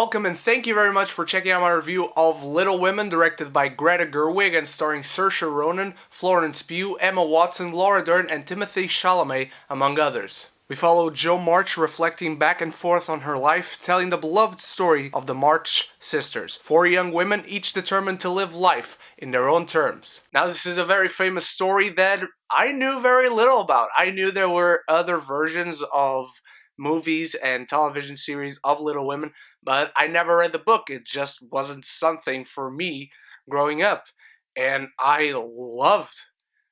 Welcome and thank you very much for checking out my review of Little Women, directed by Greta Gerwig and starring Saoirse Ronan, Florence, Pugh, Emma Watson, Laura Dern, and Timothée Chalamet, among others. We follow Jo March reflecting back and forth on her life, telling the beloved story of the March sisters, four young women each determined to live life in their own terms. Now, this is a very famous story that I knew very little about. I knew there were other versions of movies and television series of Little Women, but I never read the book. It just wasn't something for me growing up. And I loved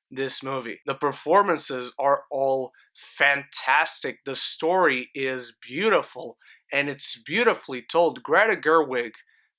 this movie. The performances are all fantastic. The story is beautiful, and it's beautifully told. Greta Gerwig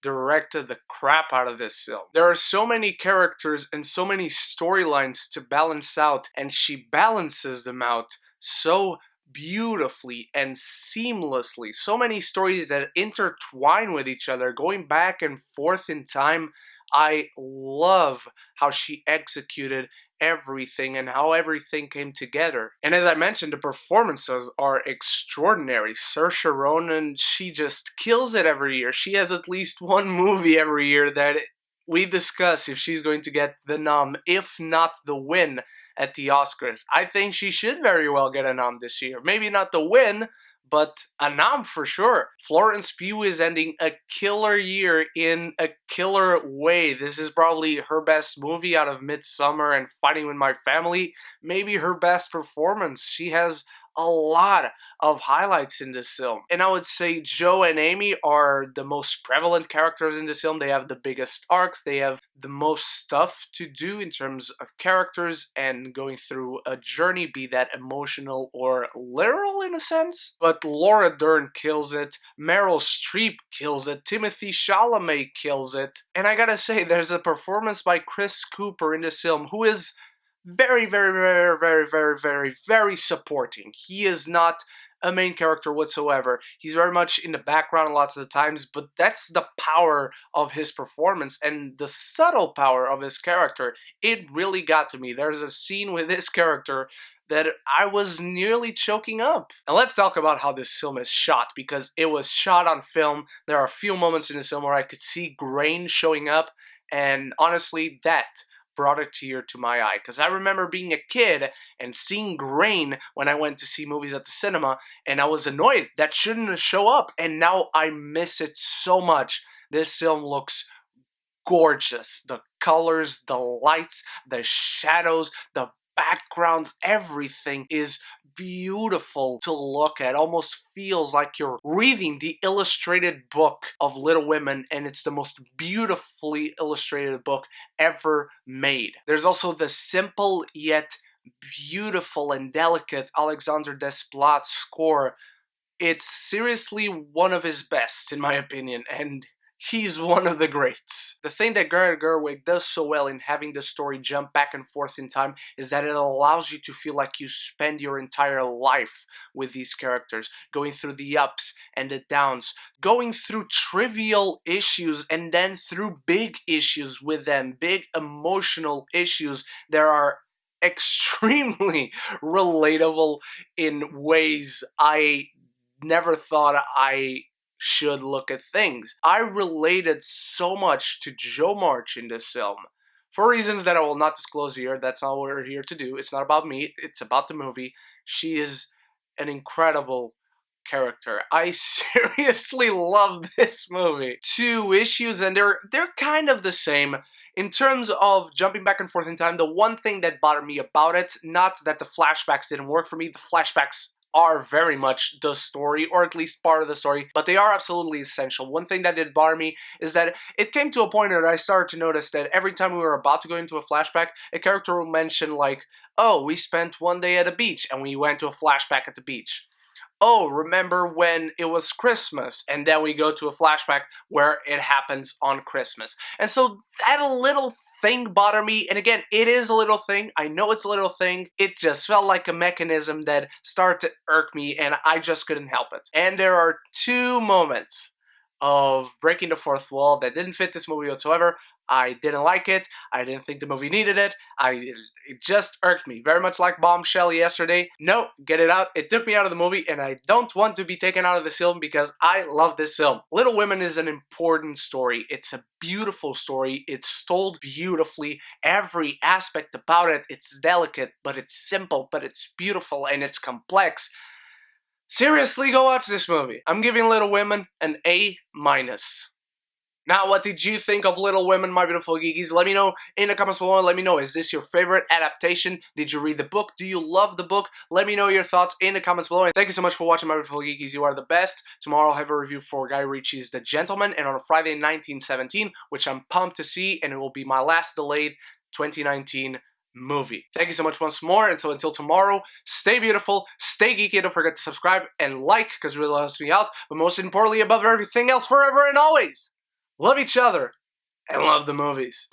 directed the crap out of this film. There are so many characters and so many storylines to balance out, and she balances them out so beautifully and seamlessly. So many stories that intertwine with each other, going back and forth in time. I love how she executed everything and how everything came together. And as I mentioned, the performances are extraordinary. Saoirse Ronan, she just kills it every year. She has at least one movie every year that we discuss if she's going to get the nom, if not the win at the Oscars. I think she should very well get a nom this year. Maybe not the win, but a nom for sure. Florence Pugh is ending a killer year in a killer way. This is probably her best movie out of Midsommar and Fighting With My Family. Maybe her best performance. She has a lot of highlights in this film. And I would say Jo and Amy are the most prevalent characters in this film. They have the biggest arcs. They have the most stuff to do in terms of characters and going through a journey, be that emotional or literal in a sense. But Laura Dern kills it. Meryl Streep kills it. Timothée Chalamet kills it. And I gotta say, there's a performance by Chris Cooper in this film who is very supporting. He is not a main character whatsoever. He's very much in the background lots of the times, but that's the power of his performance and the subtle power of his character. It really got to me. There's a scene with his character that I was nearly choking up. And let's talk about how this film is shot, because it was shot on film. There are a few moments in this film where I could see grain showing up, and honestly, that brought a tear to my eye, because I remember being a kid and seeing grain when I went to see movies at the cinema, and I was annoyed that shouldn't show up, and now I miss it so much. This film looks gorgeous. The colors, the lights, the shadows, the backgrounds, everything is beautiful to look at. Almost feels like you're reading the illustrated book of Little Women, and it's the most beautifully illustrated book ever made. There's also the simple yet beautiful and delicate Alexander Desplat's score. It's seriously one of his best, in my opinion, and he's one of the greats. The thing that Greta Gerwig does so well in having the story jump back and forth in time is that it allows you to feel like you spend your entire life with these characters, going through the ups and the downs, going through trivial issues and then through big issues with them, big emotional issues that are extremely relatable in ways I never thought I should look at things. I related so much to Jo March in this film. For reasons that I will not disclose here, that's not what we're here to do. It's not about me, it's about the movie. She is an incredible character. I seriously love this movie. Two issues, and they're kind of the same. In terms of jumping back and forth in time, the one thing that bothered me about it, not that the flashbacks didn't work for me, the flashbacks are very much the story, or at least part of the story, but they are absolutely essential. One thing that did bother me is that it came to a point where I started to notice that every time we were about to go into a flashback, a character will mention like, oh, we spent one day at a beach, and we went to a flashback at the beach. Oh, remember when it was Christmas? And then we go to a flashback where it happens on Christmas. And so that little thing bothered me. And again, it is a little thing. I know it's a little thing. It just felt like a mechanism that started to irk me, and I just couldn't help it. And there are two moments of breaking the fourth wall that didn't fit this movie whatsoever. I didn't like it. I didn't think the movie needed it. It just irked me. Very much like Bombshell yesterday. No, get it out. It took me out of the movie, and I don't want to be taken out of this film because I love this film. Little Women is an important story. It's a beautiful story. It's told beautifully. Every aspect about it, it's delicate, but it's simple, but it's beautiful, and it's complex. Seriously, go watch this movie. I'm giving Little Women an A-. Now, what did you think of Little Women, my beautiful geekies? Let me know in the comments below and let me know, is this your favorite adaptation? Did you read the book? Do you love the book? Let me know your thoughts in the comments below. And thank you so much for watching, my beautiful geekies. You are the best. Tomorrow I'll have a review for Guy Ritchie's The Gentleman, and on Friday 1917, which I'm pumped to see, and it will be my last delayed 2019 movie. Thank you so much once more, and so until tomorrow, stay beautiful, stay geeky, don't forget to subscribe and like, because it really helps me out, but most importantly, above everything else, forever and always, love each other and love the movies.